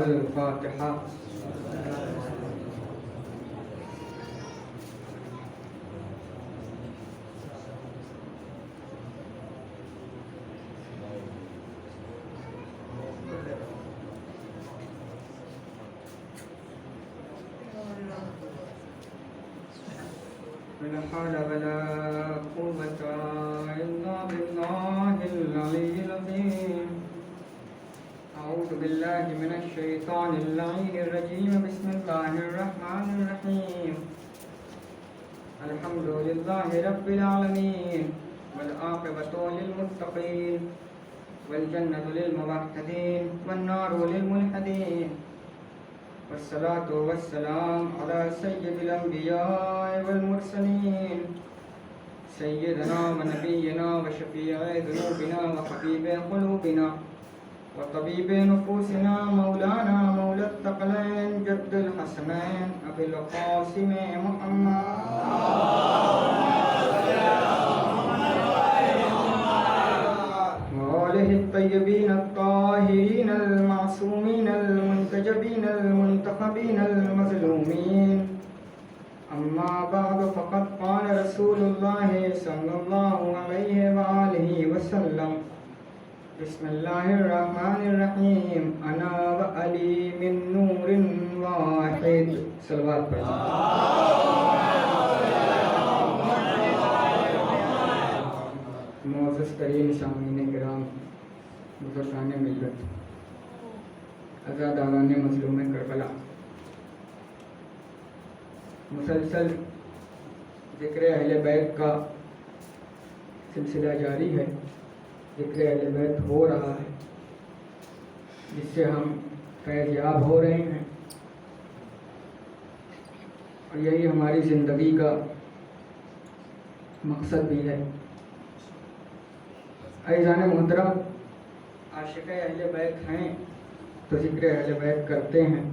الفاتحہ. لا حول ولا قوة إلا بالله العلي العظيم. أعوذ بالله من الشيطان اللعين الرجيم. بسم الله الرحمن الرحيم. الحمد لله رب العالمين والعاقبة للمتقين والجنة للموحدين والنار للملحدين والصلاة والسلام على سيد الأنبياء والمرسلين سيدنا ونبينا وشفيع ذنوبنا وحبيب قلوبنا وطبيب نفوسنا مولانا مولى الثقلين جد الحسنين أبي القاسم محمد وآله الطيبين الطاهرين المعصومين المنتجبين المنتخبين المظلومين. أما بعد فقد قال رسول الله صلى الله عليه وآله وسلم بسم الله الرحمن الرحيم أنا وعلي من نور واحد. صلوات پڑھیں. معزز کریم سامعین کرام، بزرگان ملت، عزاداران مظلوم کربلا، مسلسل ذکر اہل بیت کا سلسلہ جاری ہے. ذکر اہل بیت ہو رہا ہے جس سے ہم فیض یاب ہو رہے ہیں، اور یہی ہماری زندگی کا مقصد بھی ہے. عزیزان محترم، عاشق اہل بیت ہیں تو ذکر اہل بیت کرتے ہیں،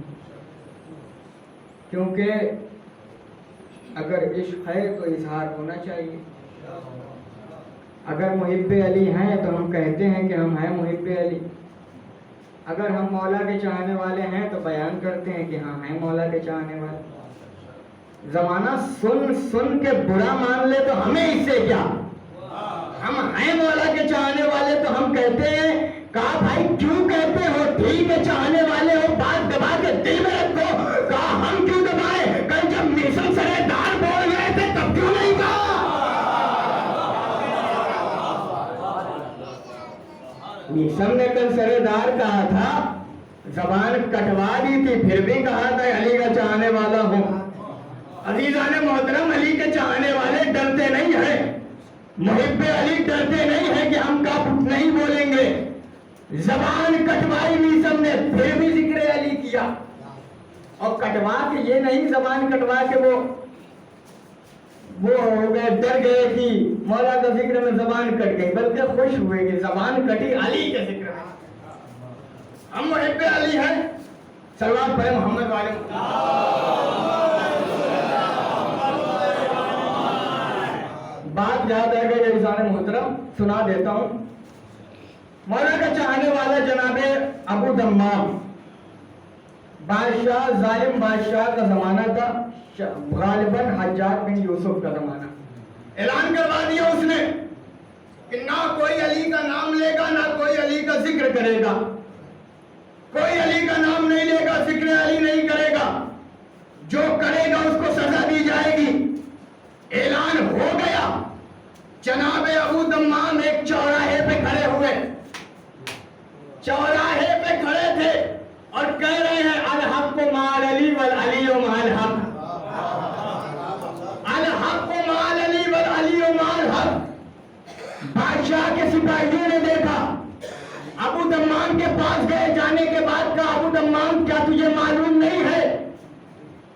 کیونکہ اگر عشق ہے تو اظہار ہونا چاہیے. اگر محب علی ہیں تو ہم کہتے ہیں کہ ہم ہیں محب علی. اگر ہم مولا کے چاہنے والے ہیں تو بیان کرتے ہیں کہ ہاں ہیں مولا کے چاہنے والے. زمانہ سن سن کے برا مان لے تو ہمیں اس سے کیا؟ ہم ہیں مولا کے چاہنے والے تو ہم کہتے ہیں. کہا بھائی کیوں کہتے ہو؟ ٹھیک ہے چاہنے والے ہو، بات دبا کے دل میں رکھو. کہا ہم کیوں دبائے؟ کل جب میسم سرے دار بول رہے تھے تب کیوں نہیں کہا؟ میسم نے کل سرے دار کہا تھا، زبان کٹوا دی تھی، پھر بھی کہا تھا علی کا چاہنے والا ہوں. عزیزان محترم، علی کے چاہنے والے ڈرتے نہیں ہیں، محب علی ڈرتے نہیں ہیں کہ ہم کا نہیں بولیں گے. زبان کٹوائی میسم نے، پھر بھی ذکر علی کیا. اور کٹوا کے یہ نہیں زبان کٹوا کے وہ ہو گئے، ڈر گئے کہ مولا کا ذکر میں زبان کٹ گئی، بلکہ خوش ہوئے کہ زبان کٹی علی کے ذکر میں. ہم محب علی ہیں. صلوات پڑھیں محمد والے. بات یاد آ گئی عزیزان محترم، سنا دیتا ہوں. مولا کا چاہنے والا جناب ابو دمام بادشاہ، ظالم بادشاہ کا زمانہ تھا، غالباً حجاج بن یوسف کا زمانہ. اعلان کروا دیا اس نے کہ نہ کوئی علی کا نام لے گا، نہ کوئی علی کا ذکر کرے گا. کوئی علی کا نام نہیں لے گا، ذکر علی نہیں کرے گا. جو کرے گا اس کو سزا دی جائے گی. اعلان ہو گیا. جناب ابو دمام ایک چوراہے پہ کھڑے ہوئے، چوراہے پہ کھڑے تھے اور کہہ رہے ہیں الحق مع علی والعلی مع الحق، الحق مع علی والعلی مع الحق. بادشاہ کے سپاہیوں نے دیکھا، ابو دمام کے پاس گئے. جانے کے بعد کہا ابو دمام کیا تجھے معلوم نہیں ہے،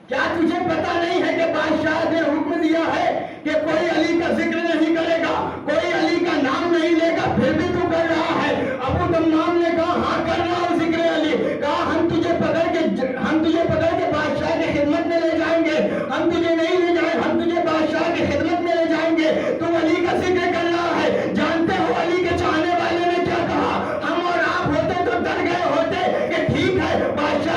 کیا تجھے پتا نہیں ہے کہ بادشاہ نے حکم دیا ہے کہ کوئی علی کا ذکر نہیں کرے گا، کوئی علی کا نام نہیں لے گا، پھر بھی تو کر رہا ہے. ابو دمام نے کہا ہاں کر رہا ہوں ذکر علی. کہا ہم تجھے پکڑ کے بادشاہ کی خدمت میں لے جائیں گے. ہم تجھے نہیں لے جائیں، ہم تجھے بادشاہ کی خدمت میں لے جائیں گے. تم علی کا ذکر کر رہا ہے. جانتے ہو علی کے چاہنے والے نے کیا کہا؟ ہم اور آپ ہوتے تو ڈر گئے ہوتے کہ ٹھیک ہے بادشاہ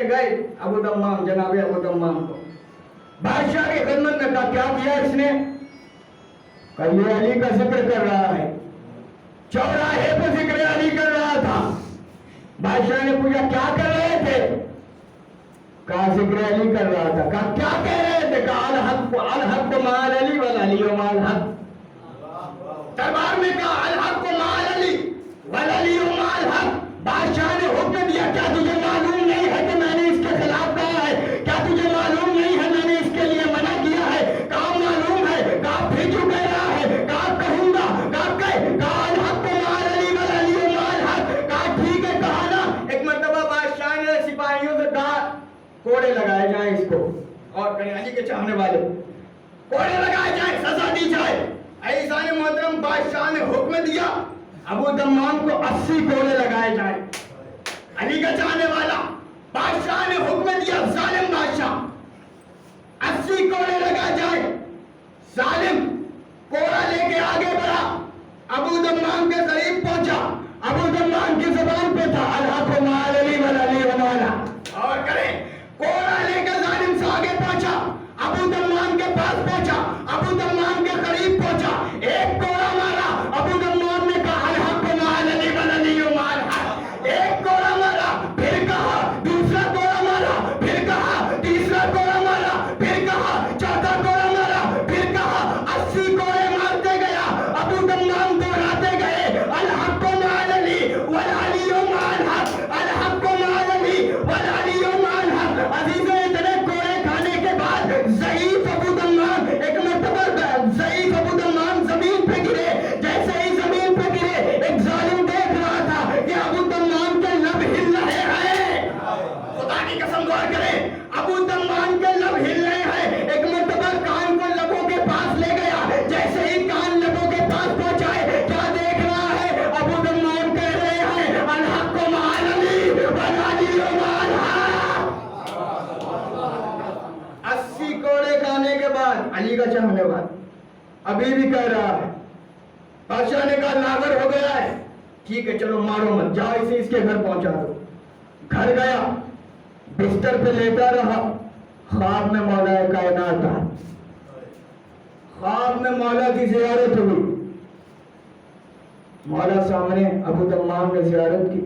گئے ابو تمام، جناب ابو تمام کو بادشاہ کی خدمت میں کہا کیا کیا اس نے؟ کہ یہ علی کا ذکر کر رہا ہے، چوراہے پہ ذکر علی کر رہا تھا۔ بادشاہ نے پوچھا کیا کر رہے تھے؟ کہا ذکر علی کر رہا تھا۔ کہا کیا کہہ رہے تھے؟ کہا الحق مع علی والعلی مع الحق۔ دربار میں کہا الحق مع علی والعلی مع الحق۔ بادشاہ نے حکم دیا کیا تجھے معلوم نہیں ہے کہ میں نے اس کے خلاف کہا ہے؟ کیا تجھے معلوم نہیں ہے میں نے اس کے لیے منع کیا ہے؟ کہا معلوم ہے۔ کہا پھر کیوں کہہ رہا ہے؟ کہا کہوں گا۔ کہا الحق مع علی والعلی مع الحق۔ کہا ٹھیک ہے، کہا نا۔ ایک مرتبہ بادشاہ نے سپاہیوں سے کہا کوڑے لگائے جائیں اس کو، اور کہیں علی کے چاہنے والے کوڑے لگائے جائیں، سزا دی جائے۔ عزیزان محترم، بادشاہ نے حکم دیا ابو تمام کو 80 کوڑے لگائے جائیں۔ علی کا چاہنے والا، بادشاہ نے حکم دیا، ظالم بادشاہ 80 کوڑے لگائے جائیں۔ ظالم کوڑا لے کے آگے بڑھا، ابو تمام کے قریب پہنچا۔ ابو تمام کی زبان پہ تھا الحق مع علی والعلی مع الحق، اور کریں کوڑا لے کے ظالم سے آگے پہنچا، ابو تمام کے پاس پہنچا، ابو تمام کے قریب پہنچا، ایک کوڑا مارا۔ ابو تمام نے کہا الحق مع علی والعلی مع الحق۔ ایک کوڑا مارا، پھر کہا دوسرا کوڑا مارا، پھر کہا تیسرا کوڑا مارا، پھر کہا چوتھا کوڑا مارا، پھر کہا 80 کوڑے مارتے گیا۔ ابو تمام دوہراتے گئے الحق مع علی والعلی مع الحق، الحق مع علی والعلی مع الحق۔ عزیزوں، اتنے کوڑے کھانے کے بعد ضعیف ابو تمام، ایک مرتبہ ضعیف ابو تمام زمین پہ گرے۔ جیسے ہی زمین پہ گرے، ایک ظالم دیکھ رہا تھا کہ ابو تمام کے لب ہل رہے ہیں۔ خدا کی قسم غور کریں، ابو تمام کے لب ہل رہے ہیں۔ ایک مرتبہ کان کو لبوں کے پاس لے گیا، جیسے ہی کان لبوں کے پاس پہنچائے، کیا دیکھ رہا ہے؟ ابو تمام کہہ رہے ہیں الحق مع علی والعلی مع الحق۔ 80 کوڑے کھانے کے بعد علی کا چاہنے والا ابھی بھی کہہ رہا ہے۔ بادشاہ نے کہا لاغر ہو گیا ہے، ٹھیک ہے چلو مارو مت، جاؤ اسے اس کے گھر پہنچا دو۔ گھر گیا، بستر پہ لیٹا رہا، خواب میں مولا کائنات آیا۔ خواب میں مولا کی زیارت ہوئی، مولا سامنے، ابو تمام نے زیارت کی۔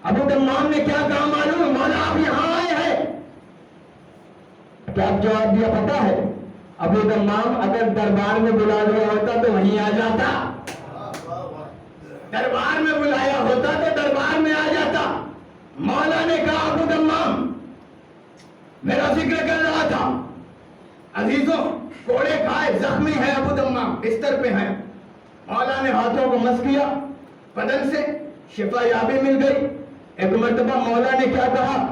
ابو تمام نے کیا کہا معلوم؟ مولا آپ یہاں آئے ہیں۔ کیا جواب دیا پتا ہے؟ ابو تمام اگر دربار میں بلا لیا ہوتا تو وہیں آ جاتا، دربار میں بلایا ہوتا تو دربار میں آ جاتا۔ مولا نے کہا ابو تمام میرا ذکر کر رہا تھا۔ عزیزوں، کوڑے کھائے، زخمی ہے ابو تمام، بستر پہ ہیں۔ مولا نے ہاتھوں کو مس کیا، بدن سے شفا یابی مل گئی۔ ایک مرتبہ مولا نے کیا کہا؟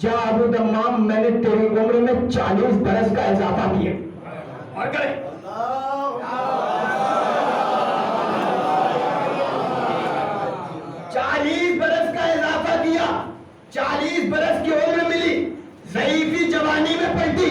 جا ابو تمام، میں نے تیری عمر میں 40 برس کا اضافہ کیا۔ اور کریں 40 برس کا اضافہ کیا، 40 برس کی عمر ملی۔ ضعیفی جوانی میں پلٹی،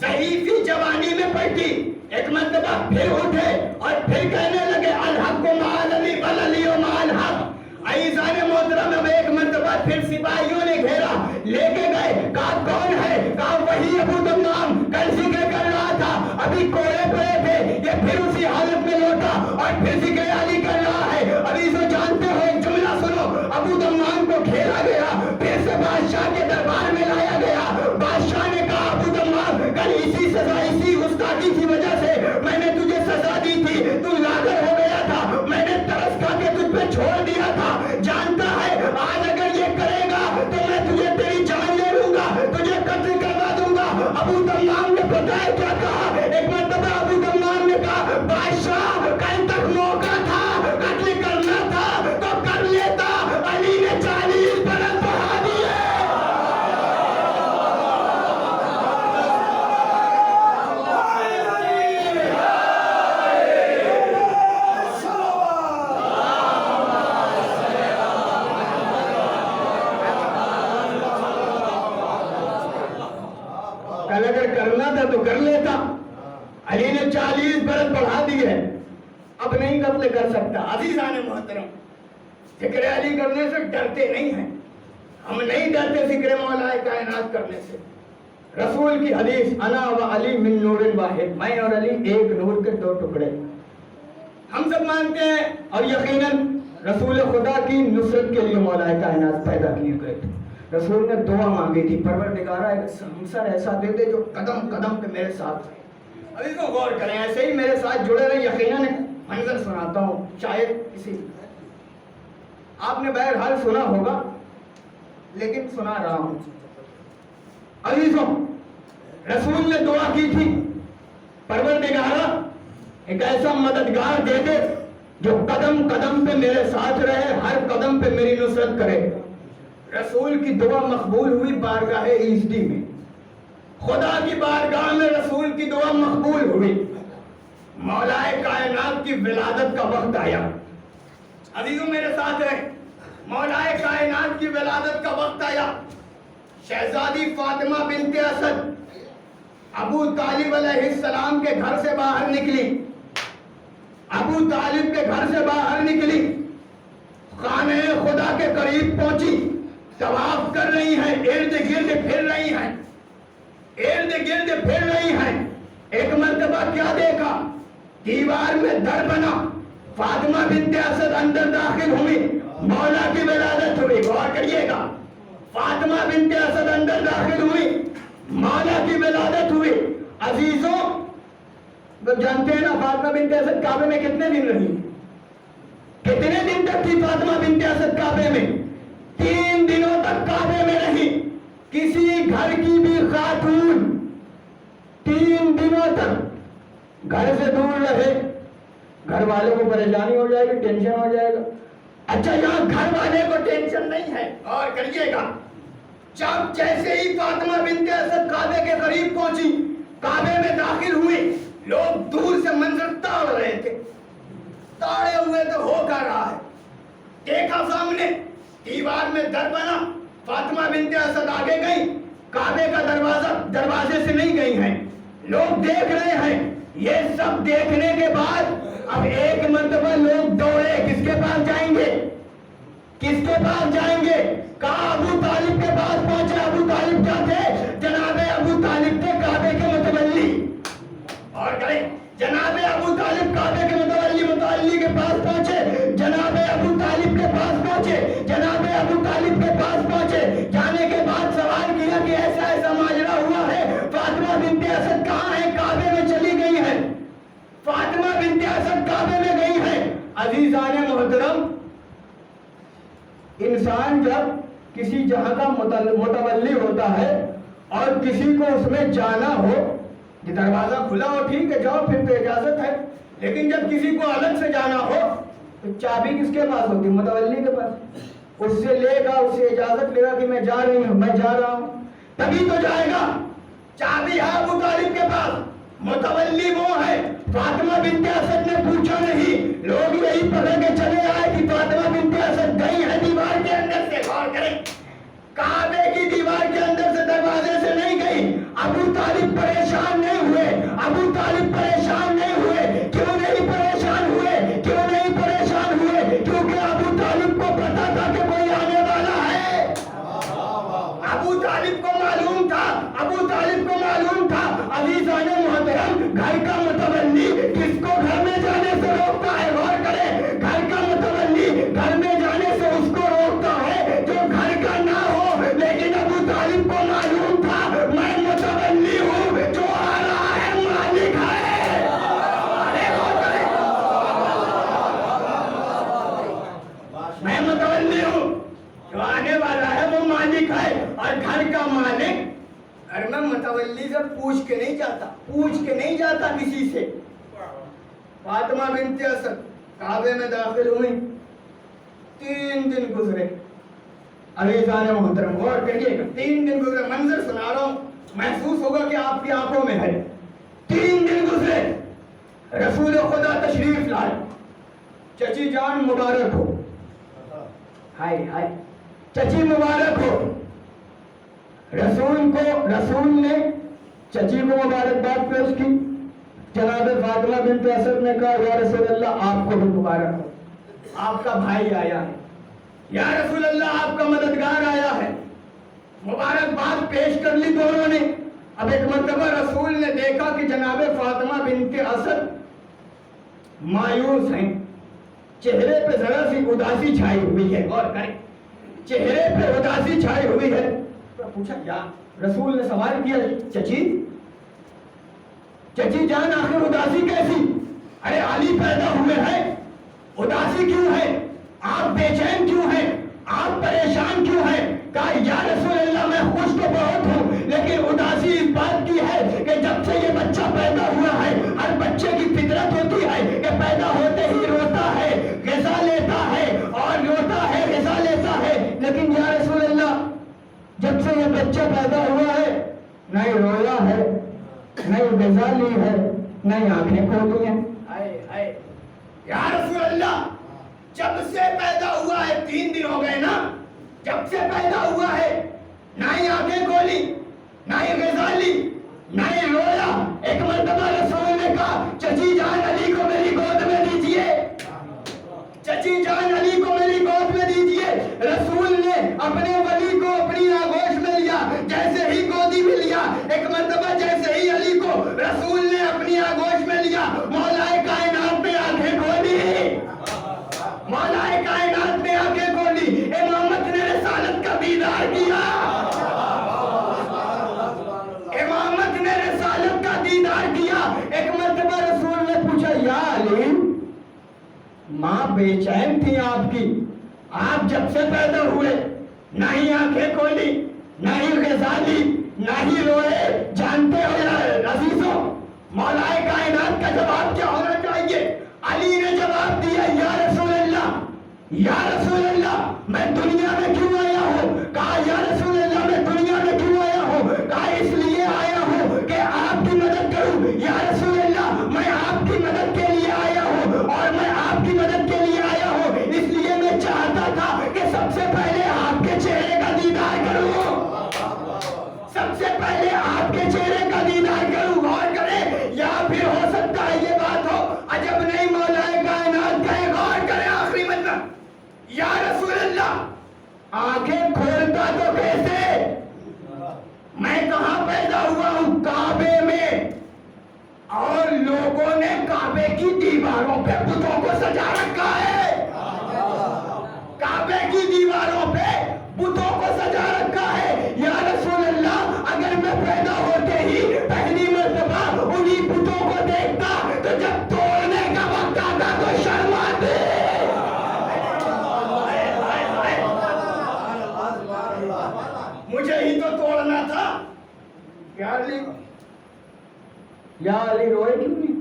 ضعیفی جوانی میں پلٹی۔ ایک مرتبہ پھر اٹھے اور پھر کہنے لگے الحق مع علی والعلی مع الحق۔ عزیزان محترم، اب ایک مرتبہ پھر سپاہیوں نے گھیرا، لے کے گئے۔ کہا کون ہے؟ کہا وہی ابو تمام، کل ذکر کر رہا تھا، ابھی کوڑے پڑے تھے، یہ پھر اسی حالت میں لوٹا اور پھر ذکر علی کر رہا ہے۔ عزیزوں، جانتے ہو ایک جملہ سنو، ابو تمام کو گھیرا گیا، پھر سے بادشاہ کے دربار میں لایا گیا۔ بادشاہ نے کہا ابو تمام، کل اسی سزا، اسی گستاخی کی وجہ سے میں نے تجھے سزا دی تھی، تو لاغر ہو گیا تھا، میں نے ترس کھا کے تجھ پہ چھوڑ دیا تھا۔ جانتا ہے آج اگر یہ کرے گا تو میں تجھے تیری جان لے لوں گا، تجھے قتل کروا دوں گا۔ ابو تمام نے پتہ ہے کیا کہا؟ ایک مرتبہ ابو تمام نے کہا بادشاہ کل تک موقع تھا، قتل کرنا تھا تو کر لیتا، علی نے 40 برس بڑھا دیے۔ اگر کرنا تھا تو کر لیتا، علی نے 40 برس بڑھا دیے، اب نہیں قتل کر سکتا۔ عزیزان محترم، ذکر علی کرنے سے ڈرتے نہیں ہیں، ہم نہیں ڈرتے ذکر مولا کائنات کرنے سے. رسول کی حدیث انا و علی من نور واحد، میں اور علی ایک نور کے دو ٹکڑے. ہم سب مانتے ہیں اور یقیناً رسول خدا کی نصرت کے لیے مولا کائنات پیدا کیے گئے تھے. رسول نے دعا مانگی تھی، پروردگارا ایک سمسر ایسا دے دے جو قدم قدم پہ میرے ساتھ رہے. اب اس کو غور کریں، ایسے ہی میرے ساتھ جڑے رہے. یقیناً منظر سناتا ہوں، شاید کسی آپ نے بہرحال سنا ہوگا لیکن سنا رہا ہوں. عزیزوں، رسول نے دعا کی تھی پروردگارا ایک ایسا مددگار دے دے جو قدم قدم پہ میرے ساتھ رہے، ہر قدم پہ میری نصرت کرے. رسول کی دعا مقبول ہوئی بارگاہ ایزدی میں. خدا کی بارگاہ میں رسول کی دعا مقبول ہوئی. مولا کائنات کی ولادت کا وقت آیا. عزیزوں میرے ساتھ رہے، مولا کائنات کی ولادت کا وقت آیا. شہزادی فاطمہ بنت اسد ابو طالب علیہ السلام کے گھر سے باہر نکلی. ابو طالب کے گھر سے باہر نکلی، خانہ خدا کے قریب پہنچی، طواف کر رہی ہیں، ارد گرد پھر رہی ہیں، ارد گرد پھر رہی ہیں. ایک مرتبہ کیا دیکھا؟ دیوار میں در بنا. فاطمہ بنت اسد اندر داخل ہوئی، مولا کی ولادت ہوئی. غور کریے گا، فاطمہ بنت اسد اندر داخل ہوئی، مولا کی ولادت ہوئی. عزیزوں جانتے ہیں نا فاطمہ بنت اسد کعبے میں کتنے دن رہی؟ کتنے دن تک تھی فاطمہ بنت اسد کعبے میں؟ 3 دنوں تک کعبے میں رہی. کسی گھر کی بھی خاتون 3 دنوں تک گھر سے دور رہے، گھر والوں کو پریشانی ہو جائے گی، ٹینشن ہو جائے گا. اچھا یہاں گھر والے کو ٹینشن نہیں ہے. اور کریے گا، جب جیسے ہی فاطمہ بنت اسد کعبے کے قریب پہنچی، کعبے میں داخل ہوئی، لوگ دور سے منظر تاڑ رہے تھے. تاڑے ہوئے تو ہو کر رہا ہے. دیکھا سامنے دیوار میں در بنا. فاطمہ بنت اسد آگے گئی، کعبے کا دروازے سے نہیں گئی ہیں. لوگ دیکھ رہے ہیں. یہ سب دیکھنے کے بعد اب ایک مرتبہ لوگ دوڑے. کس کے پاس جائیں گے؟ کس کے پاس جائیں گے؟ کہا ابو طالب کے پاس پہنچے. ابو طالب کیا تھے؟ جناب ابو طالب تھے کعبے کے متولی. اور کریں، جناب ابو طالب کعبے کے متولی کے پاس پہنچے. جناب ابو طالب کے پاس پہنچے. جناب ابو طالب کے پاس پہنچے. جانے کے بعد سوال کیا کہ ایسا ایسا ماجرا ہوا ہے، فاطمہ بنت اسد کہاں ہے؟ کعبے میں چلی گئی ہے. فاطمہ بنت اسد کعبے میں گئی ہے. عزیزان محترم، انسان جب کسی جہاں کا متولی ہوتا ہے اور کسی کو اس میں جانا ہو، کہ دروازہ کھلا ہو ٹھیک ہے جاؤ، پھر تو اجازت ہے. لیکن جب کسی کو الگ سے جانا ہو تو چابی کس کے پاس ہوتی؟ متولی کے پاس. اس سے لے گا، اس سے اجازت لے گا کہ میں جا رہی ہوں، میں جا رہا ہوں، تبھی تو جائے گا. چابی ہے ابو طالب کے پاس، متولی وہ ہے. فاطمہ بنت اسد نے پوچھا نہیں. لوگ یہی پڑھ کے چلے آئے کہ فاطمہ بنت اسد گئی ہے دیوار کے اندر سے. غور کریں، کعبے کی دیوار کے اندر سے دروازے سے نہیں گئی. ابو طالب پریشان نہیں ہوئے. ابو طالب پریشان نہیں ہوئے. کیوں نہیں پریشان ہوئے؟ کیوں نہیں پریشان ہوئے؟ کیونکہ ابو طالب کو پتا تھا کہ کوئی آنے والا ہے. ابو طالب کو معلوم تھا. ابو طالب کو معلوم تھا. عزیزان محترم، گھر کا متولی کس کو گھر میں جانے سے روکتا ہے؟ غور کرے، گھر کا متولی گھر میں جانے سے اس کو روکتا ہے جو گھر کا نہ ہو. لیکن ابو طالب کو معلوم تھا میں متولی ہوں، جو آ رہا ہے مالک ہے. میں متولی ہوں، جو آنے والا ہے وہ مالک ہے. اور گھر کا مالک گھر میں متولی سے پوچھ کے نہیں جاتا، پوچھ کے نہیں جاتا کسی سے. فاطمہ بنت اسد کعبے میں داخل ہوئی. 3 دن گزرے. عزیزان محترم غور کریے گا، 3 دن گزرے. منظر سنا رہا ہوں، محسوس ہوگا کہ آپ کی آنکھوں میں ہے. 3 دن گزرے، رسول خدا تشریف لائے. چچی جان مبارک ہو. ہائے ہائے، چچی مبارک ہو. رسول نے چچی کو مبارکباد پیش کی. جناب فاطمہ بنت اسد نے کہا یا رسول اللہ آپ کو بھی مبارک ہو، آپ کا بھائی آیا ہے. یا رسول اللہ آپ کا مددگار آیا ہے. مبارکباد پیش کر لی دونوں نے. اب ایک مرتبہ رسول نے دیکھا کہ جناب فاطمہ بنت اسد مایوس ہیں, چہرے پہ ذرا سی اداسی چھائی ہوئی ہے. غور کریں, چہرے پہ اداسی چھائی ہوئی ہے. تو پوچھا, یا رسول نے سوال کیا, چچی جان آخر اداسی کیسی؟ ارے علی پیدا ہوئے ہیں, اداسی کیوں ہے؟ آپ بے چین کیوں ہیں؟ آپ پریشان کیوں ہیں؟ کہا یا رسول اللہ میں خوش تو بہت ہوں, لیکن اداسی اس بات کی ہے کہ جب سے یہ بچہ پیدا ہوا ہے, ہر بچے کی فطرت ہوتی ہے کہ پیدا ہوتے ہی روتا ہے, غذا لیتا ہے, اور روتا ہے, غذا لیتا ہے. لیکن یا رسول اللہ جب سے یہ بچہ پیدا ہوا ہے, نہ ہی رویا ہے, نہ ہی غذا لی ہے, نہ ہی آنکھیں کھولی ہیں. یا رسول اللہ جب سے پیدا ہوا ہے, 3 دن ہو گئے نا, جب سے پیدا ہوا ہے نہ ہی آنکھیں کھولی, نہ ہی غذا لی, نہ ہی رویا. ایک مرتبہ رسول نے کہا چچی جان علی کو میری گود میں دیجئے, چچی جان علی کو میری گود میں دیجئے. رسول نے اپنے ولی کو اپنی آغوش میں لیا, جیسے ہی گودی میں لیا. ایک مرتبہ جیسے ہی علی کو رسول نے اپنی آغوش میں لیا, مولا کائنات نے آنکھیں کھولی, مولا کائنات نے آنکھیں کھولی. امامت نے رسالت کا دیدار کیا, امامت نے رسالت کا دیدار کیا. ایک مرتبہ رسول نے پوچھا یا علی ماں بے چین تھی آپ کی, آپ جب سے پیدا ہوئے نہ ہی آنکھیں کھولی, نہ ہی غذا لی, نہ ہی روئے. جانتے ہو یا عزیزوں مولا کائنات کا جواب کیا ہونا چاہیے؟ علی نے جواب دیا یا رسول اللہ, یا رسول اللہ میں دنیا میں کیوں آیا ہوں؟ کہا یا رسول اللہ میں دنیا میں کیوں آیا ہوں؟ کہا اس لیے آیا ہوں کہ آپ کی مدد کروں. یا رسول اللہ میں آپ کی مدد کے لیے آیا ہوں, اور میں آپ کی مدد کے لیے آیا ہوں اس لیے میں چاہتا تھا کہ سب سے پہلے آپ کے چہرے کا دیدار کروں, سب سے پہلے آپ کے چہرے کا دیدار کروں. غور کریں, یا پھر ہو سکتا ہے یہ بات ہو عجب نہیں مولا کائنات کا. غور کریں آخری مطلب, یا رسول اللہ آنکھیں کھولتا تو کیسے؟ میں کہاں پیدا ہوا ہوں؟ کعبے میں, اور لوگوں نے کعبے کی دیواروں پہ بتوں کو سجا رکھا ہے, کعبے کی دیواروں پہ بتوں کو سجا رکھا ہے. یا رسول اللہ اگر میں پیدا ہوتے ہی پہلی مرتبہ انہی بتوں کو دیکھتا تو جب توڑنے کا وقت آتا تو شرم آتی. مجھے ہی تو توڑنا تھا. یا علی روئے کیوں نہیں؟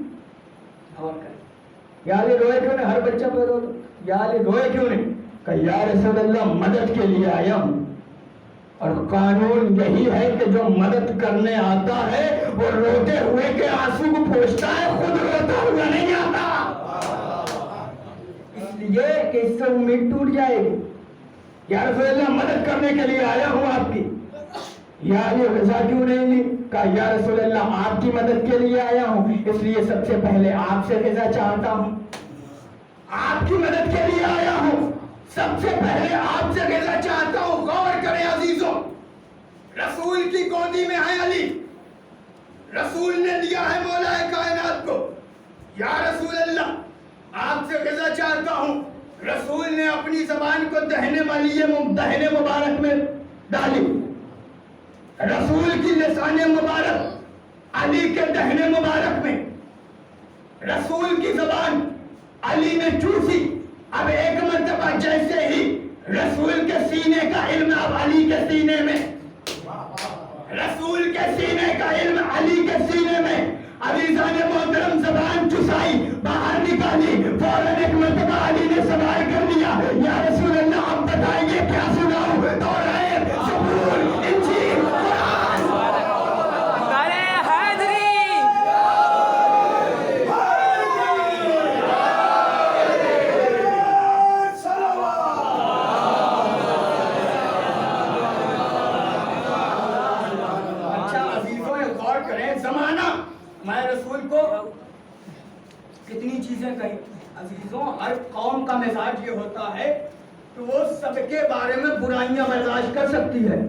یا علی روئے کیوں نہیں؟ ہر بچہ پیدا ہوتا, یا علی روئے کیوں نہیں؟ کہ یا رسول اللہ مدد کے لیے آیا ہوں, اور قانون یہی ہے کہ جو مدد کرنے آتا ہے وہ روتے ہوئے کے آنسو کو پوچھتا ہے, خود روتا ہوا نہیں آتا, اس لیے کہ اس سے امید ٹوٹ جائے گی. یا رسول اللہ مدد کرنے کے لیے آیا ہوں آپ کی. یا علی غذا کیوں نہیں لی؟ کہا یا رسول اللہ آپ کی مدد کے لیے آیا ہوں, اس لیے سب سے پہلے آپ سے غذا چاہتا ہوں, آپ کی مدد کے لیے آیا ہوں, سب سے پہلے آپ سے غذا چاہتا ہوں. غور کریں عزیزوں, رسول کی گودی میں ہے علی, رسول نے دیا ہے مولا کائنات کو. یا رسول اللہ آپ سے غذا چاہتا ہوں. رسول نے اپنی زبان کو دہنے مبارک میں ڈالی, رسول کی لسان مبارک علی کے دہنے مبارک میں, رسول کی زبان علی نے چوسی. اب ایک مرتبہ جیسے ہی رسول کے سینے کا علم اب علی کے سینے میں, رسول کے سینے کا علم علی کے سینے میں, عزیزان محترم زبان چسائی, باہر نکالی, فوراً ایک مرتبہ علی نے سوال کر دیا یا رسول اللہ آپ بتائیے کیا سناؤں؟ توریت, زبور, انجیل, قرآن. زمانہ میں رسول کو کتنی چیزیں کہیں. عزیزوں ہر قوم کا مزاج یہ ہوتا ہے تو وہ سب کے بارے میں برائیاں برداشت کر سکتی ہے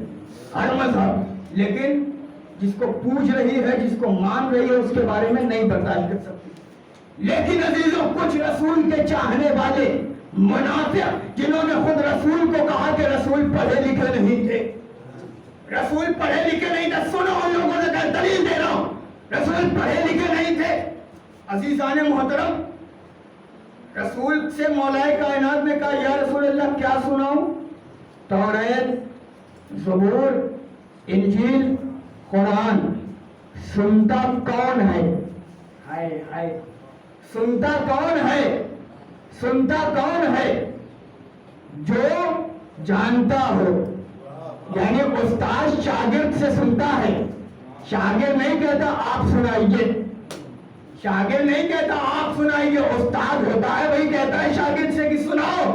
ہر مذہب، لیکن جس کو پوچھ رہی ہے، جس کو مان رہی ہے، اس کے بارے میں نہیں برداشت کر سکتی۔ لیکن عزیزوں، کچھ رسول کے چاہنے والے منافق، جنہوں نے خود رسول کو کہا کہ رسول پڑھے لکھے نہیں تھے، رسول پڑھے لکھے نہیں تھے، سنو ان لوگوں نے کہا، دلیل دے رہا ہوں، رسول پڑھے لکھے نہیں تھے۔ عزیزان محترم، رسول سے مولا کائنات نے کہا، یا رسول اللہ کیا سناؤں؟ توریت، زبور، انجیل، قرآن۔ سنتا کون ہے؟ ہائے ہائے، سنتا کون ہے؟ سنتا کون ہے؟ جو جانتا ہو، یعنی استاد شاگرد سے سنتا ہے۔ شاگرد نہیں کہتا آپ سنائیے، شاگرد نہیں کہتا آپ سنائیے، استاد ہوتا ہے وہی کہتا ہے شاگرد سے کہ سناؤ،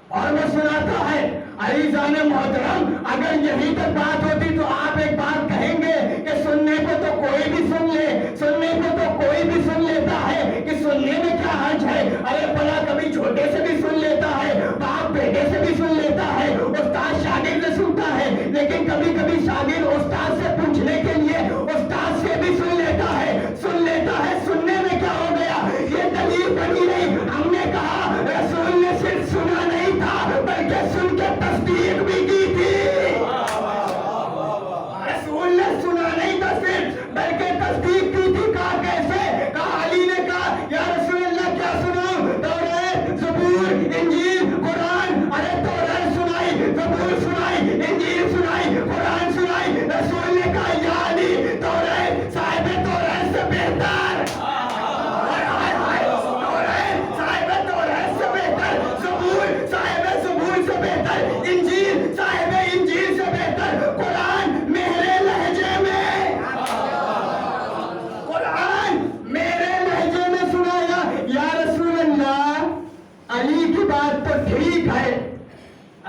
اور وہ سناتا ہے۔ عزیزان محترم، اگر یہی تک بات ہوتی تو آپ ایک بات کہیں گے کہ سننے کو تو کوئی بھی سن لے، سننے کو تو کوئی بھی سن لیتا ہے، کہ سننے میں کیا حرج ہے؟ ارے بڑا کبھی چھوٹے سے بھی سن لیتا ہے، باپ بیٹے سے بھی سن لیتا ہے، استاد شاگرد سے سنتا ہے، لیکن کبھی کبھی شاگرد استاد سے پوچھنے کے لیے استاد سے بھی سن لیتا ہے، سن لیتا ہے۔ سننے میں کیا ہو گیا؟ یہ دلیل بنی نہیں۔ ہم نے کہا رسول نے صرف سنا نہیں تھا بلکہ سن کے تصدیق بھی کی تھی۔ رسول نے سنا نہیں تھا صرف بلکہ تصدیق کی تھی۔ کہا کیسے؟ کہا علی نے کہا، یا رسول اللہ کیا سناؤں؟ توریت، زبور، انجیل، قرآن۔ ارے توریت سنائی، زبور سنائی، انجیل سنائی، قرآن سنائی۔ رسول نے کہا، یا علی، توریت صاحب توریت سے بہتر، انجیل صاحب انجیل سے بہتر، قرآن میرے لہجے میں، قرآن میرے لہجے میں سنایا۔ یا رسول اللہ، علی کی بات تو ٹھیک ہے،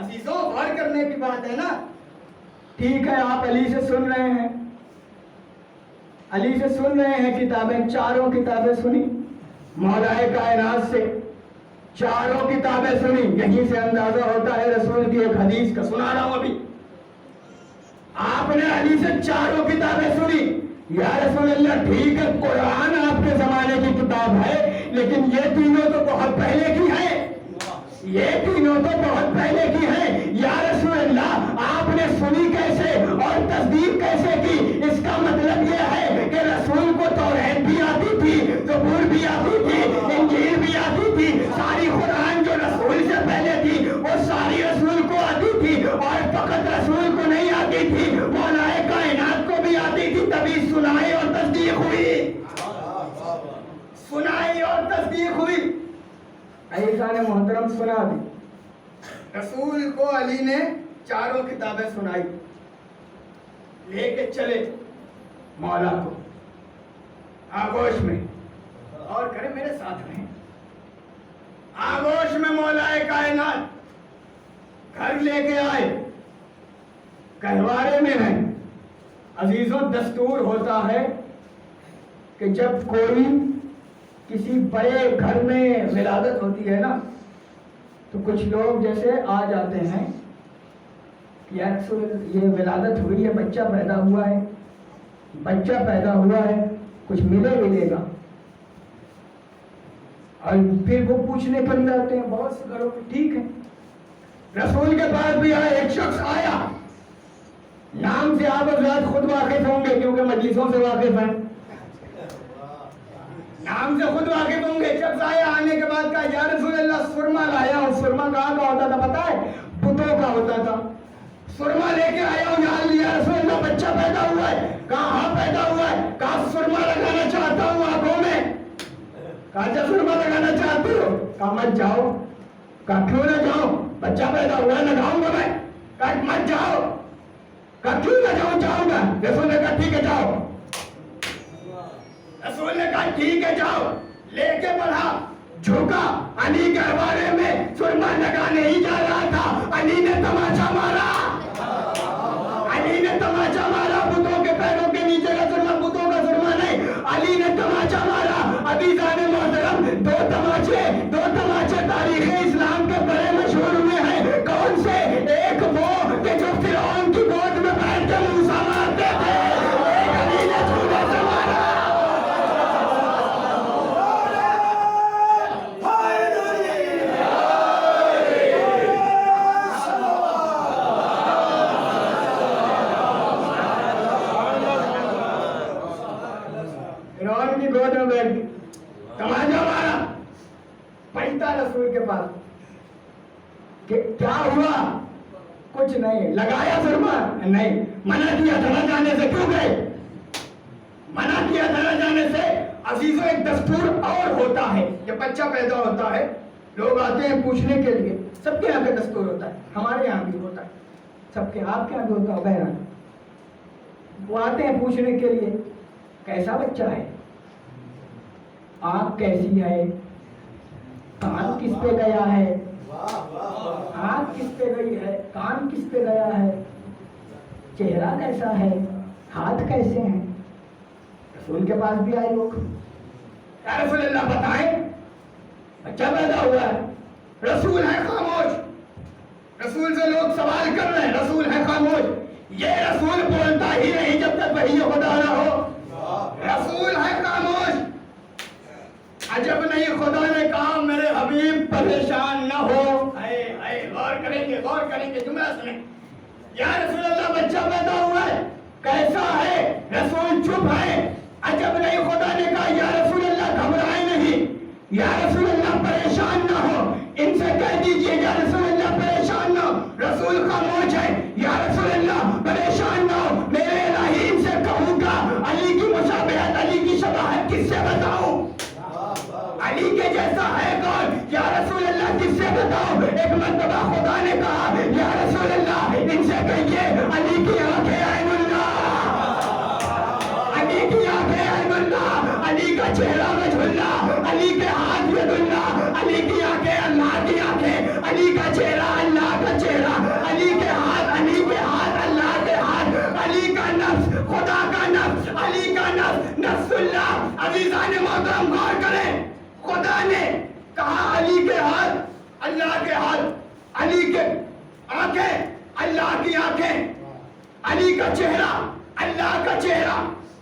عزیزوں غور کرنے کی بات ہے نا، ٹھیک ہے آپ علی سے سن رہے ہیں، علی سے سن رہے ہیں کتابیں، چاروں کتابیں سنی مولا کائنات سے، چاروں کتابیں سنی۔ یہیں سے اندازہ ہوتا ہے رسول کی ایک حدیث کا، سنا رہا ہوں ابھی۔ آپ نے علی سے چاروں کتابیں سنی۔ یا رسول اللہ ٹھیک ہے قرآن آپ کے زمانے کی کتاب ہے، لیکن یہ تینوں تو بہت پہلے کی ہے، یہ تینوں تو بہت پہلے کی ہے۔ یا رسول اللہ آپ نے سنی کیسے اور تصدیق کیسے کی؟ اس کا مطلب یہ ہے کہ رسول کو توریت بھی آتی تھی، زبور بھی آتی تھی، انجیل بھی آتی تھی، ساری قرآن جو رسول سے پہلے تھی وہ ساری رسول کو آتی تھی، اور فقط رسول کو نہیں آتی تھی، مولا کائنات کو بھی آتی تھی، تبھی سنائی اور تصدیق ہوئی، سنائی اور تصدیق ہوئی۔ عزیزان محترم سنا دی، رسول کو علی نے چاروں کتابیں سنائی، لے کے چلے مولا کو آگوش میں، اور کرے میرے ساتھ رہیں، آگوش میں مولا کائنات گھر لے کے آئے، گہوارے میں ہیں۔ عزیزوں دستور ہوتا ہے کہ جب کوئی کسی بڑے گھر میں ولادت ہوتی ہے نا، تو کچھ لوگ جیسے آ جاتے ہیں، یا یہ ولادت ہوئی ہے، بچہ پیدا ہوا ہے، بچہ پیدا ہوا ہے، کچھ ملے گا، اور پھر وہ پوچھنے پر جاتے ہیں بہت سے گھروں میں، ٹھیک ہے۔ رسول کے پاس بھی آیا، ایک شخص آیا، نام سے آپ حضرات خود واقف ہوں گے کیونکہ مجلسوں سے واقف ہیں، نام سے خود واقف ہوں گے۔ شخص آیا، آنے کے بعد کہا، یا رسول اللہ سرما لایا ہوں۔ سرما کہاں کا ہوتا تھا پتا ہے؟ بتوں کا ہوتا تھا۔ سرما لے کے آیا ہوں، یا رسول اللہ بچہ پیدا ہوا ہے۔ کہاں پیدا ہوا ہے؟ کہا سرما لگانا چاہتا ہوں آنکھوں میں۔ کہا جب سرما لگانا چاہتے ہو؟ کہا مت جاؤ۔ کہا کیوں نہ جاؤں؟ بچہ پیدا ہوا ہے، لگاؤں گا میں۔ کہا مت جاؤ۔ کہا کیوں نہ جاؤں؟ جاؤں گا۔ رسول نے کہا ٹھیک ہے جاؤ۔ رسول نے کہا ٹھیک ہے جاؤ، لے کے بڑھا، جھکا، علی گہوارے میں سرما لگانے ہی جا رہا تھا، علی نے تماچا مارا، علی نے تماچا مارا، بتوں کے پیروں کے نیچے کا سرما، بتوں کا سرما نہیں، علی نے تماچا مارا۔ عزیزان محترم دو تماچے تاریخ اسلام کے بڑے مشہور ہوئے ہیں۔ کے موسیٰ مارتے تھے، ایک علی نے جھولے سے مارا۔ فرعون کی گود میں بیٹھ گئی، تماچا مارا، پہنچا رسول کے پاس کہ کیا ہوا؟ کچھ نہیں۔ لگایا سرما؟ نہیں۔ منع کیا تھا نہ جانے سے، کیوں گئے؟ منع کیا تھا نہ جانے سے۔ عزیزوں، ایک دستور اور ہوتا ہے، جب بچہ پیدا ہوتا ہے لوگ آتے ہیں پوچھنے کے لیے، سب کے یہاں کا دستور ہوتا ہے، ہمارے یہاں بھی ہوتا ہے، سب کے، آپ کے یہاں بھی ہوتا ہے بہرحال۔ وہ آتے ہیں پوچھنے کے لیے کیسا بچہ ہے، آنکھ کیسی ہے، کان کس پہ گیا ہے، آنکھ کس پہ گئی ہے، کان کس پہ گیا ہے، چہرہ کیسا ہے، ہاتھ کیسے ہیں۔ رسول کے پاس بھی آئے لوگ، یا رسول اللہ بتائیں، بچہ پیدا ہوا ہے۔ رسول ہے خاموش، رسول سے لوگ سوال کر رہے ہیں، رسول ہے خاموش۔ یہ رسول بولتا ہی نہیں جب تک وحی خدا نہ ہو، رسول ہے خاموش۔ عجب نہیں، خدا نے کہا میرے حبیب پریشان نہ ہو۔ غور کریں گے، غور کریں گے، جملہ سنیں۔ یا رسول اللہ بچہ پیدا ہوا ہے، کیسا ہے؟ رسول چپ ہے۔ عجب نہیں، خدا نے کہا یا رسول اللہ گھبرائے نہیں، یا رسول اللہ پریشان نہ ہو، ان سے کہہ دیجئے یا رسول اللہ پریشان نہ ہو۔ رسول خاموش ہے، یا رسول اللہ پریشان نہ ہو، میرے الہی ان سے کہوں گا علی کی مشابہت، علی کی شباہت کس سے بتاؤں؟ علی کے جیسا ہے کون؟ یا رسول اللہ کس سے بتاؤں؟ ایک مرتبہ خدا نے کہا یا رسول اللہ ان سے کہیے علی کی آنکھیں عین اللہ، علی کی آنکھیں عین اللہ، علی کا چہرہ وجہ اللہ، علی کے ہاتھ ید اللہ، علی کی آنکھیں اللہ کی آنکھیں، علی کا چہرہ اللہ کا چہرہ، علی کے ہاتھ اللہ کے ہاتھ، علی کا نفس خدا کا نفس، علی کا نفس نفس اللہ۔ عزیزان محترم غور کریں، خدا نے کہا علی کے ہاتھ اللہ کے ہاتھ، علی کے آنکھیں اللہ کی آنکھیں، علی کا چہرہ اللہ کا چہرہ،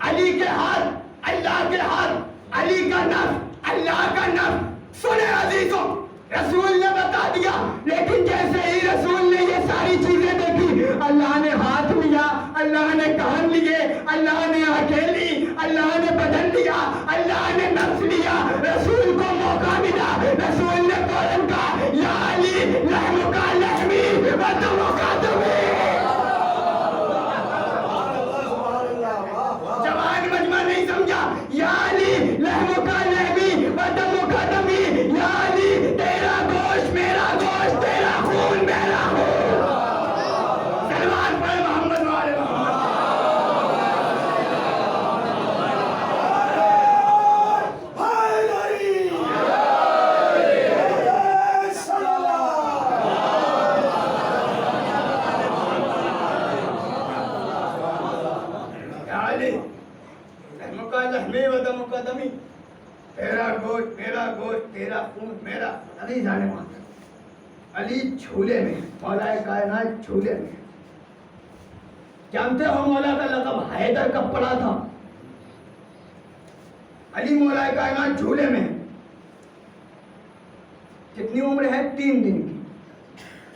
علی کے ہاتھ اللہ کے ہاتھ، علی کا نفس اللہ کا نفس۔ سنیں عزیزوں، رسول نے بتا دیا، لیکن جیسے ہی رسول نے یہ ساری چیزیں دیکھی، اللہ نے ہاتھ لیا، اللہ نے کان لیے، اللہ نے آنکھیں لی، اللہ نے بدن لیا، اللہ نے نفس لیا، رسول کو موقع ملا، رسول نے فوراً کہا یا علی لحمک لحمی و دمک دمی۔ جوان مجمع نہیں سمجھا، یا علی لحمک لحمی و دمک دمی، یا علی تیرا گوشت میرا گوشت، تیرا خون میرا خون۔ سلوات پڑھ محمد وآل محمد۔ تیرا گوشت میرا گوشت، تیرا خون میرا۔ علی جانے محترم، علی جھولے میں، مولا کائنات جھولے میں۔ جانتے ہو مولا کا لقب حیدر کب پڑا تھا؟ علی مولا کائنات جھولے میں۔ کتنی عمر ہے؟ 3 دن کی۔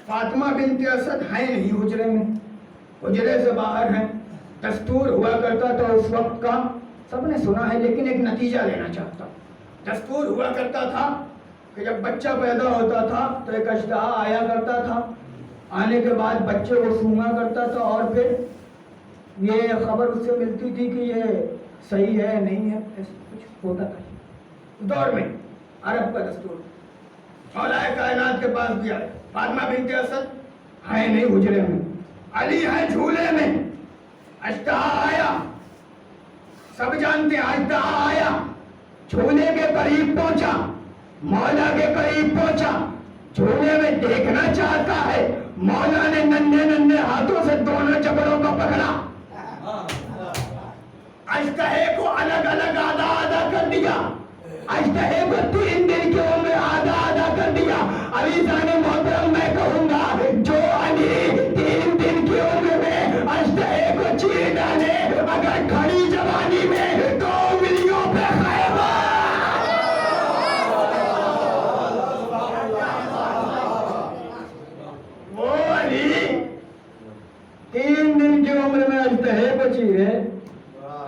فاطمہ بنت اسد ہیں نہیں حجرے میں، حجرے سے باہر ہیں۔ دستور ہوا کرتا تھا اس وقت کا، سب نے سنا ہے لیکن ایک نتیجہ لینا چاہتا ہوں۔ دستور ہوا کرتا تھا کہ جب بچہ پیدا ہوتا تھا تو ایک اشتہا آیا کرتا تھا، آنے کے بعد بچے کو سونگا کرتا تھا اور پھر یہ خبر اس سے ملتی تھی کہ یہ صحیح ہے نہیں ہے، ایسا کچھ ہوتا تھا دور میں، عرب کا دستور۔ مولا کائنات کے پاس بھی آئے، فاطمہ بنت اسد ہے نہیں حجرے میں، علی ہے جھولے میں۔ اشتہا آیا، سب جانتے ہیں، اشتہا آیا، جھولے کے قریب پہنچا، مولا کے قریب پہنچا، جھولے میں دیکھنا چاہتا ہے۔ مولا نے ننھے ننھے ہاتھوں سے دونوں جبڑوں کو پکڑا، اشتہے کو الگ الگ آدھا آدھا کر دیا، اشتہے کو 3 دن کی عمر آدھا آدھا کر دیا۔ عزیزان محترم میں کہوں گا جو علی 3 دن کی عمر میں اشتہے کو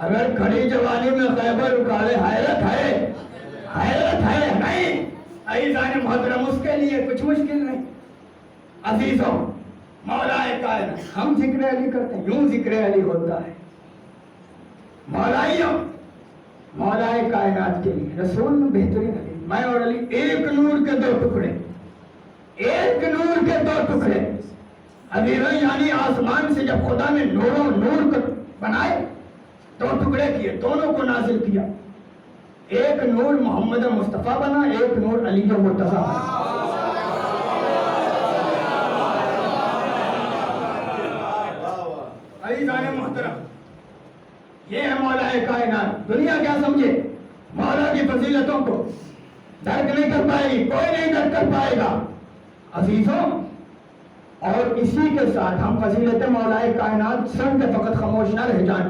اگر کھڑی جوانی میں خیبر اکھاڑے حیرت ہے نہیں عزیزان محترم، اس کے لیے کچھ مشکل نہیں۔ عزیزوں، مولا کائنات، ہم ذکر علی کرتے ہیں، یوں ذکر علی ہوتا ہے۔ مولائیوں، مولا کائنات کے لیے رسول میں بہترین حدیث، میں اور علی ایک نور کے دو ٹکڑے، ایک نور کے دو ٹکڑے۔ عزیزوں، یعنی آسمان سے جب خدا نے نور کو بنائے، دو ٹکڑے کیے، دونوں کو نازل کیا، ایک نور محمد مصطفیٰ بنا، ایک نور علی مرتضیٰ بنا۔ عزیزان محترم، یہ ہے مولا کائنات۔ دنیا کیا سمجھے مولا کی فضیلتوں کو درک نہیں کر پائے گی، کوئی نہیں درک کر پائے گا۔ عزیزوں، اور اسی کے ساتھ ہم فضیلت مولا کائنات سن کے فقط خاموش نہ رہ جائیں۔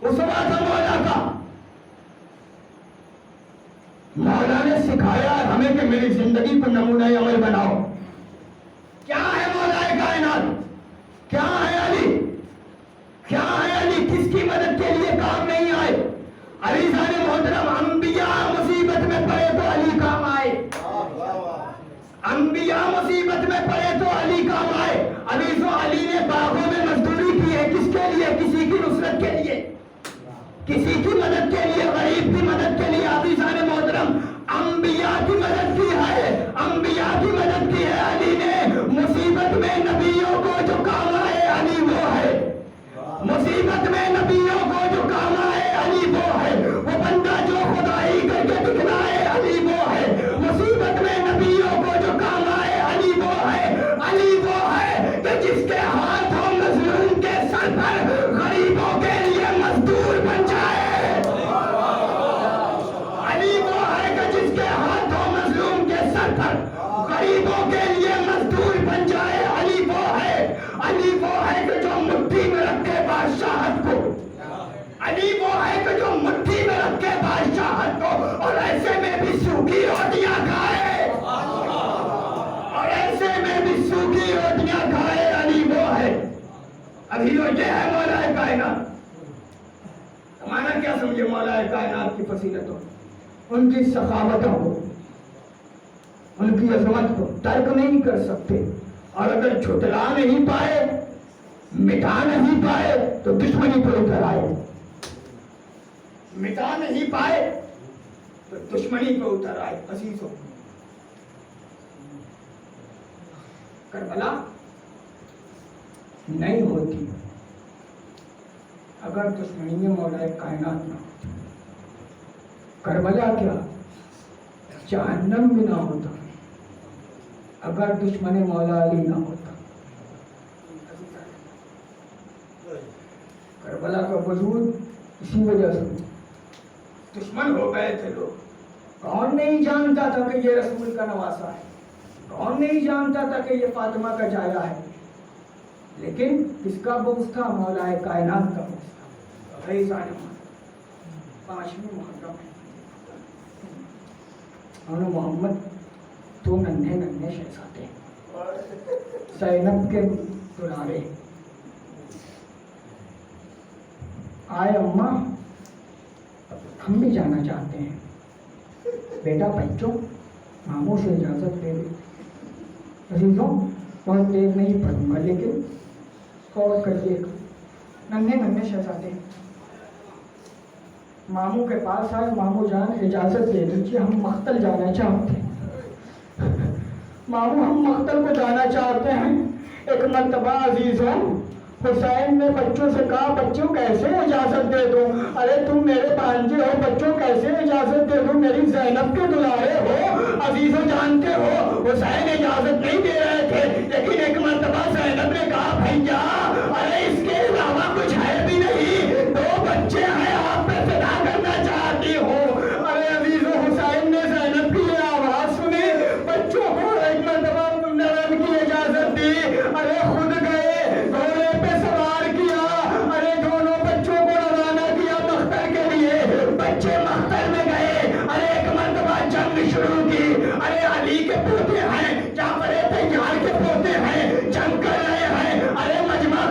اس بات ہے مولا کا، مولا نے سکھایا ہمیں کہ میری زندگی کو نمونہ عمل بناؤ۔ کیا ہے مولا کائنات؟ کیا ہے علی؟ کیا ہے علی؟ کس کی مدد کے لیے کام نہیں آئے؟ عزیزان محترم، انبیاء مصیبت میں پڑے تو علی کام آئے، انبیاء مصیبت میں پڑے تو علی کام آئے۔ عزیزوں، علی نے باغوں میں مزدوری کی ہے، کس کے لیے؟ کسی کی نصرت کے لیے، کسی کی مدد کے لیے، غریب کی مدد کے لیے۔ عزیزان محترم، انبیاء کی مدد کی ہے، انبیاء کی مدد کی ہے علی نے۔ مصیبت میں نبیوں کو جو کام آئے علی وہ ہے، مصیبت میں نبیوں کو جو کام آئے علی وہ ہے، وہ بندہ جو خدائی کر کے دکھلائے علی وہ ہے، مصیبت میں نبیوں کو جو کام آئے علی وہ ہے، علی وہ ہے کہ جس کے ہاتھوں مظلوم کے سر پر غریبوں کے لیے مزدور بن جائے، علی وہ ہے کہ جس کے ہاتھوں مظلوم کے سر پر غریبوں کے لیے مزدور بن جائے، علی وہ ہے، علی وہ ہے کہ جو مٹھی میں رکھے بادشاہت کو، علی وہ ہے کہ جو مٹھی میں رکھے بادشاہت کو اور ایسے میں بھی سوکھی روٹیاں کھائے، اور ایسے میں بھی سوکھی روٹیاں کھائے، علی وہ ہے۔ ابھی وہ یہ ہے مولا کائنات۔ ہمارا کیا سمجھے مولا کائنات کی فضیلتوں، ان کی سخاوتوں کو، ان کی عظمت کو ترک نہیں کر سکتے، اور اگر جھٹلا نہیں پائے، مٹا نہیں پائے تو دشمنی پر اتر آئے، مٹا نہیں پائے تو دشمنی پر اتر آئے۔ عزیزوں، کربلا نہیں ہوتی اگر دشمنی میں مولا کائنات نہ ہوتی، کربلا کیا جہنم بھی نہ ہوتا اگر دشمن مولا علی نہ ہوتا۔ کربلا کا وجود اسی وجہ سے، دشمن ہو گئے تھے لوگ، کون نہیں جانتا تھا کہ یہ رسول کا نواسا ہے، کون نہیں جانتا تھا کہ یہ فاطمہ کا جایا ہے، لیکن کس کا بغض تھا؟ مولا کائنات کا بغض تھا۔ عزیزان محترم، 5ویں محرم ہے، اور محمد تو ننھے ننھے شہزادے، زینب کے دلارے آئے، اماں ہم بھی جانا چاہتے ہیں، بیٹا بچوں ماموں سے اجازت دے دے۔ عزیزوں، بہت دیر نہیں پڑھوں گا لیکن غور کریے، ننھے ننھے شہزادے ماموں کے پاس آئے، ماموں جان اجازت دے دیجیے، ہم مقتل جانا چاہتے ہیں، ماموں ہم مقتل کو جانا چاہتے ہیں۔ ایک مرتبہ عزیزوں حسین نے بچوں سے کہا، بچوں کیسے اجازت دے دوں؟ ارے تم میرے بھانجے ہو، بچوں کیسے اجازت دے دوں؟ میری زینب کے دلارے ہو۔ عزیزوں جانتے ہو حسین اجازت نہیں دے رہے تھے، لیکن ایک مرتبہ زینب نے کہا، بھیا ارے اس کے علاوہ کچھ ہے بھی نہیں، 2 بچے ہیں، آپ پہ فدا کرنا چاہتی ہوں۔ ارے عزیزوں، حسین نے زینب کی آواز سنی، بچوں کو ایک مرتبہ نرم کی اجازت دی، ارے خود گئے، گھوڑے پہ سوار کیا، ارے دونوں بچوں کو روانہ کیا مختر کے لیے، بچے مختر میں گئے، ارے ایک مرتبہ جنگ شروع کی، ارے علی کے پوتے ہیں، جعفر طیار کے پوتے ہیں، جنگ کر رہے ہیں، ارے مجمع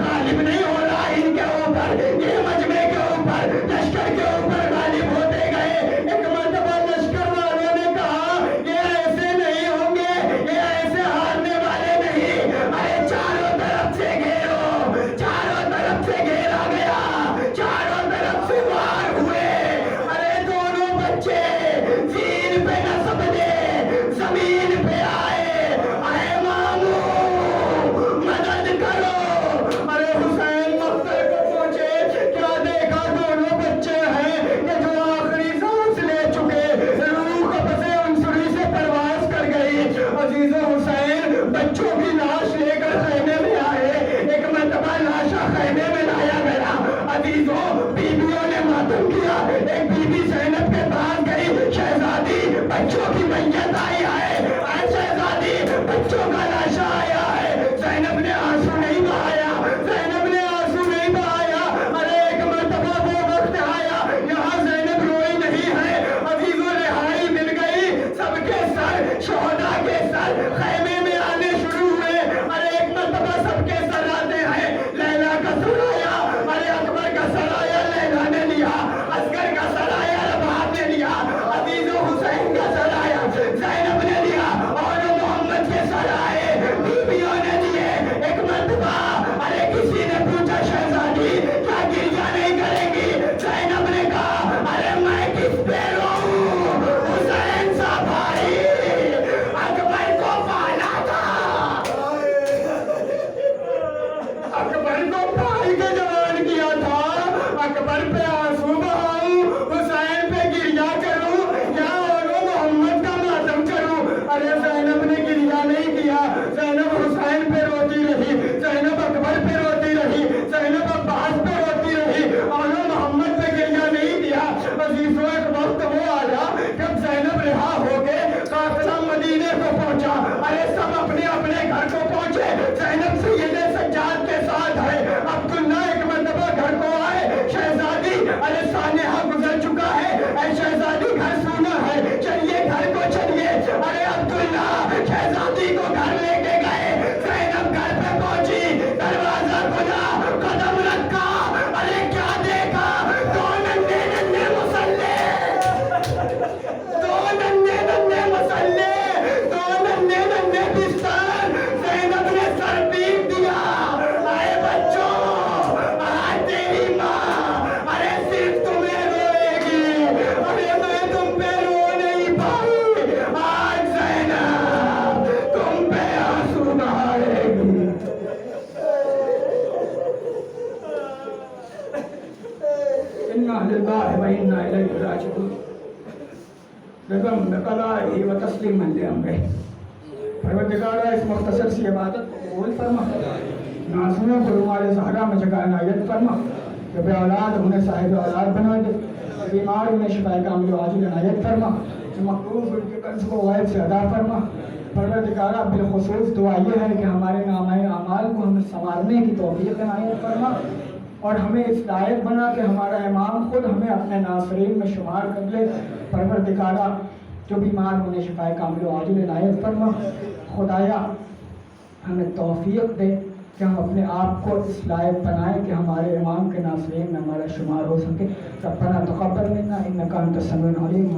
انا للہ و انا الیہ راجعون رضا قضائہ و تسلیما لامرہ۔ پروردگارہ اس مختصر سی عبادت کو قبول فرما، ناظروں کو رومال زہرا میں جگہ عنایت فرما، جو بے اولاد انہیں صاحب اولاد بنا دے، بیمار انہیں شفا کامل و عاجل عنایت فرما، جو مقروض ان کے قرض کو غیب سے ادا فرما۔ پروردگارہ بالخصوص دعا یہ ہے کہ ہمارے نامۂ اعمال کو ہمیں سنوارنے کی توفیق عنایت فرما، اور ہمیں اس لائق بنا کہ ہمارا امام خود ہمیں اپنے ناصرین میں شمار کر لے۔ پروردگارہ جو بیمار انہیں شفا کامل و عاجل عنایت فرما۔ خدایا ہمیں توفیق دے کہ ہم اپنے آپ کو اس لائق بنائیں کہ ہمارے امام کے ناصرین میں ہمارا شمار ہو سکے۔ ربنا تقبل منا انک انت السمیع العلیم۔